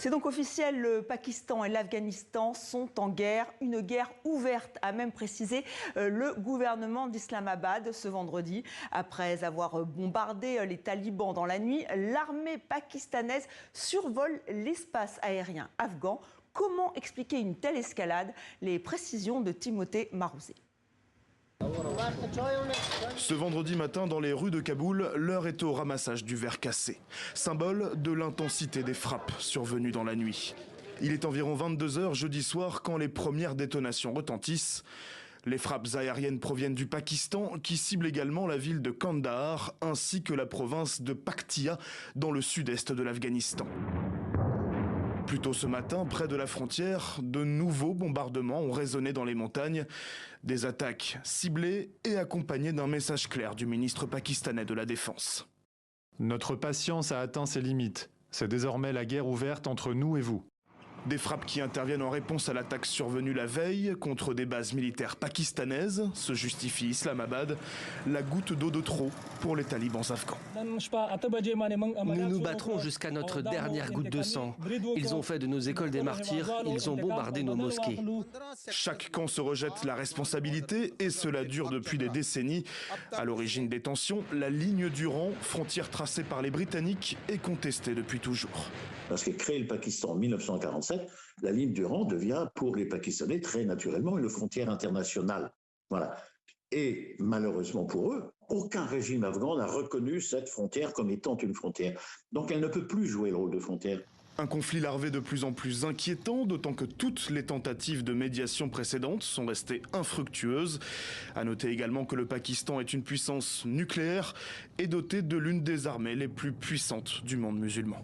C'est donc officiel, le Pakistan et l'Afghanistan sont en guerre, une guerre ouverte, a même précisé le gouvernement d'Islamabad ce vendredi. Après avoir bombardé les talibans dans la nuit, l'armée pakistanaise survole l'espace aérien afghan. Comment expliquer une telle escalade? Les précisions de Timothée Marouzé. Ce vendredi matin, dans les rues de Kaboul, l'heure est au ramassage du verre cassé, symbole de l'intensité des frappes survenues dans la nuit. Il est environ 22 h jeudi soir quand les premières détonations retentissent. Les frappes aériennes proviennent du Pakistan, qui cible également la ville de Kandahar ainsi que la province de Paktia dans le sud-est de l'Afghanistan. Plus tôt ce matin, près de la frontière, de nouveaux bombardements ont résonné dans les montagnes. Des attaques ciblées et accompagnées d'un message clair du ministre pakistanais de la Défense. Notre patience a atteint ses limites. C'est désormais la guerre ouverte entre nous et vous. Des frappes qui interviennent en réponse à l'attaque survenue la veille contre des bases militaires pakistanaises, se justifie Islamabad, la goutte d'eau de trop pour les talibans afghans. Nous nous battrons jusqu'à notre dernière goutte de sang. Ils ont fait de nos écoles des martyrs, ils ont bombardé nos mosquées. Chaque camp se rejette la responsabilité et cela dure depuis des décennies. À l'origine des tensions, la ligne du rang, frontière tracée par les Britanniques, est contestée depuis toujours. Lorsqu'est créé le Pakistan en 1947, la ligne du rang devient pour les Pakistanais très naturellement une frontière internationale. Voilà. Et malheureusement pour eux, aucun régime afghan n'a reconnu cette frontière comme étant une frontière. Donc elle ne peut plus jouer le rôle de frontière. Un conflit larvé de plus en plus inquiétant, d'autant que toutes les tentatives de médiation précédentes sont restées infructueuses. À noter également que le Pakistan est une puissance nucléaire et doté de l'une des armées les plus puissantes du monde musulman.